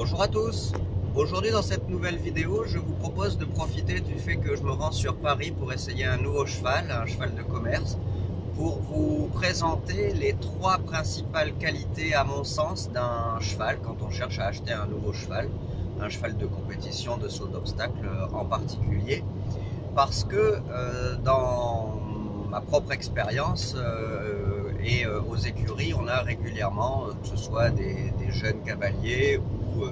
Bonjour à tous. Aujourd'hui dans cette nouvelle vidéo, je vous propose de profiter du fait que je me rends sur Paris pour essayer un nouveau cheval, un cheval de commerce, pour vous présenter les trois principales qualités à mon sens d'un cheval quand on cherche à acheter un nouveau cheval, un cheval de compétition, de saut d'obstacle en particulier, parce que dans ma propre expérience et aux écuries, on a régulièrement, que ce soit des jeunes cavaliers ou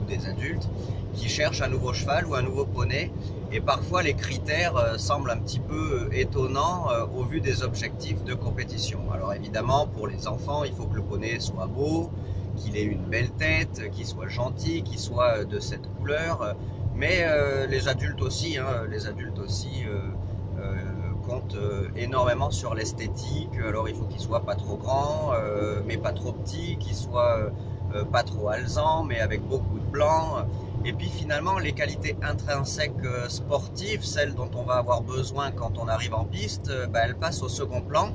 des adultes, qui cherchent un nouveau cheval ou un nouveau poney, et parfois les critères semblent un petit peu étonnants au vu des objectifs de compétition. Alors évidemment, pour les enfants, il faut que le poney soit beau, qu'il ait une belle tête, qu'il soit gentil, qu'il soit de cette couleur, mais les adultes aussi, compte énormément sur l'esthétique. Alors il faut qu'il soit pas trop grand, mais pas trop petit, qu'il soit pas trop alezan, mais avec beaucoup de blanc. Et puis finalement, les qualités intrinsèques sportives, celles dont on va avoir besoin quand on arrive en piste, elles passent au second plan.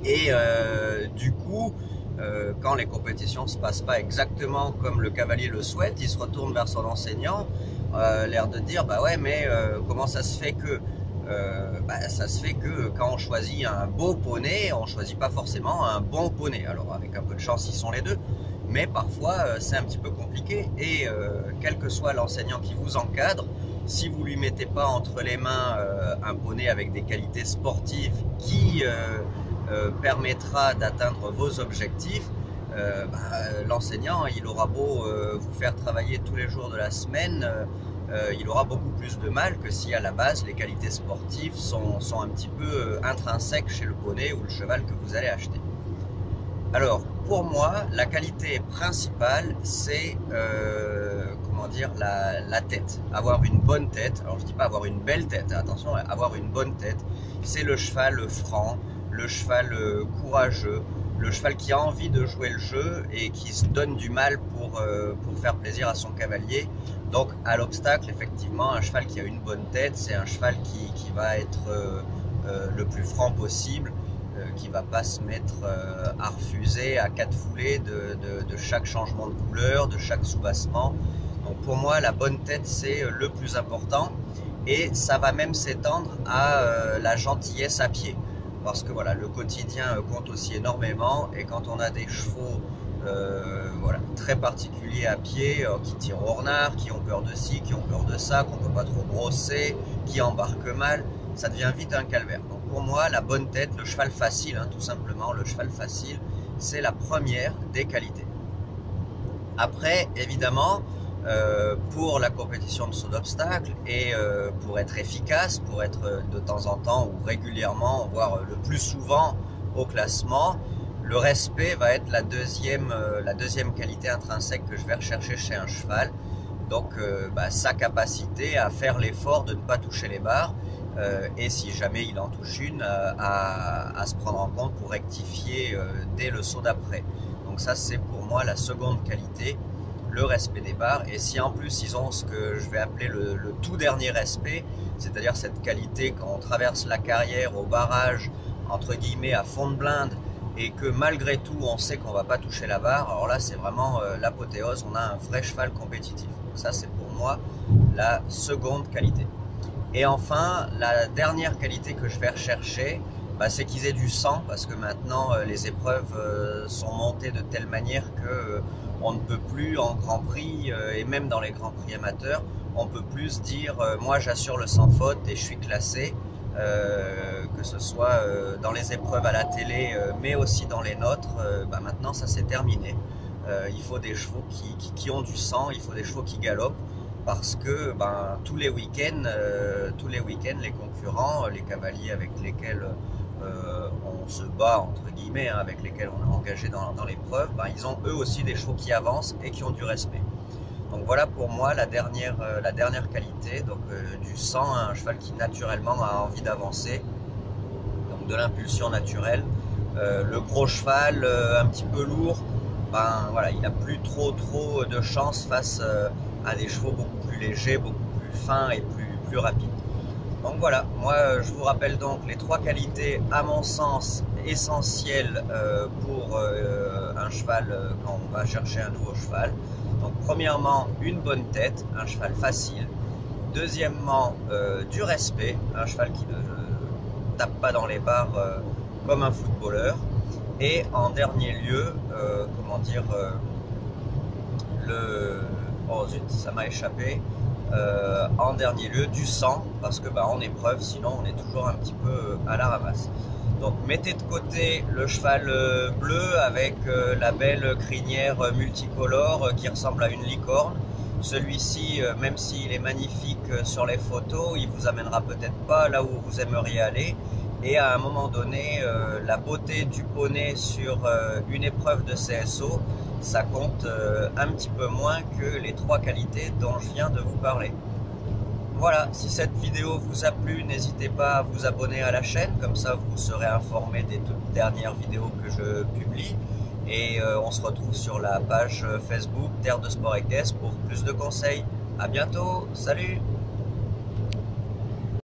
Et du coup, quand les compétitions ne se passent pas exactement comme le cavalier le souhaite, il se retourne vers son enseignant, l'air de dire bah ouais, mais comment ça se fait que ça se fait que quand on choisit un beau poney, on ne choisit pas forcément un bon poney. Alors avec un peu de chance, ils sont les deux, mais parfois c'est un petit peu compliqué. Et quel que soit l'enseignant qui vous encadre, si vous lui mettez pas entre les mains un poney avec des qualités sportives qui permettra d'atteindre vos objectifs, l'enseignant, il aura beau vous faire travailler tous les jours de la semaine, il aura beaucoup plus de mal que si à la base les qualités sportives sont un petit peu intrinsèques chez le poney ou le cheval que vous allez acheter. Alors pour moi, la qualité principale, c'est la tête, avoir une bonne tête. Alors je dis pas avoir une belle tête, attention, avoir une bonne tête. C'est le cheval franc, le cheval courageux, le cheval qui a envie de jouer le jeu et qui se donne du mal pour faire plaisir à son cavalier. Donc à l'obstacle, effectivement, un cheval qui a une bonne tête, c'est un cheval qui va être le plus franc possible, qui ne va pas se mettre à refuser à quatre foulées de chaque changement de couleur, de chaque soubassement. Donc pour moi, la bonne tête, c'est le plus important, et ça va même s'étendre à la gentillesse à pied. Parce que voilà, le quotidien compte aussi énormément, et quand on a des chevaux très particuliers à pied, qui tirent au renard, qui ont peur de ci, qui ont peur de ça, qu'on ne peut pas trop brosser, qui embarquent mal, ça devient vite un calvaire. Donc pour moi, la bonne tête, le cheval facile, tout simplement, le cheval facile, c'est la première des qualités. Après, évidemment, pour la compétition de saut d'obstacle et pour être efficace, pour être de temps en temps ou régulièrement, voire le plus souvent au classement, le respect va être la deuxième qualité intrinsèque que je vais rechercher chez un cheval. Donc sa capacité à faire l'effort de ne pas toucher les barres, et si jamais il en touche une, à se prendre en compte pour rectifier dès le saut d'après. Donc ça, c'est pour moi la seconde qualité, le respect des barres. Et si en plus ils ont ce que je vais appeler le tout dernier respect, c'est-à-dire cette qualité quand on traverse la carrière au barrage, entre guillemets à fond de blinde, et que malgré tout on sait qu'on va pas toucher la barre, alors là c'est vraiment l'apothéose, on a un vrai cheval compétitif. Donc ça, c'est pour moi la seconde qualité. Et enfin, la dernière qualité que je vais rechercher, c'est qu'ils aient du sang, parce que maintenant les épreuves sont montées de telle manière que on ne peut plus en Grand Prix, et même dans les Grands Prix amateurs, on peut plus se dire moi j'assure le sans faute et je suis classé, que ce soit dans les épreuves à la télé, mais aussi dans les nôtres. Maintenant ça c'est terminé. Il faut des chevaux qui ont du sang, il faut des chevaux qui galopent, parce que tous les week-ends, les concurrents, les cavaliers avec lesquels on se bat, entre guillemets, avec lesquels on est engagé dans l'épreuve, ils ont eux aussi des chevaux qui avancent et qui ont du respect. Donc voilà pour moi la dernière qualité, donc du sang, un cheval qui naturellement a envie d'avancer, donc de l'impulsion naturelle. Le gros cheval, un petit peu lourd, il n'a plus trop de chance face à des chevaux beaucoup plus légers, beaucoup plus fins et plus rapides. Donc voilà, moi je vous rappelle donc les trois qualités à mon sens essentiels pour un cheval quand on va chercher un nouveau cheval. Donc premièrement, une bonne tête, un cheval facile. Deuxièmement, du respect, un cheval qui ne tape pas dans les barres comme un footballeur. Et en dernier lieu, comment dire, oh zut, ça m'a échappé. En dernier lieu, du sang, parce que en épreuve, sinon on est toujours un petit peu à la ramasse. Donc mettez de côté le cheval bleu avec la belle crinière multicolore qui ressemble à une licorne. Celui-ci, même s'il est magnifique sur les photos, il vous amènera peut-être pas là où vous aimeriez aller. Et à un moment donné, la beauté du poney sur une épreuve de CSO, ça compte un petit peu moins que les 3 qualités dont je viens de vous parler. Voilà, si cette vidéo vous a plu, n'hésitez pas à vous abonner à la chaîne, comme ça vous serez informé des toutes dernières vidéos que je publie. Et on se retrouve sur la page Facebook Terre de Sport et Caisse pour plus de conseils. À bientôt, salut!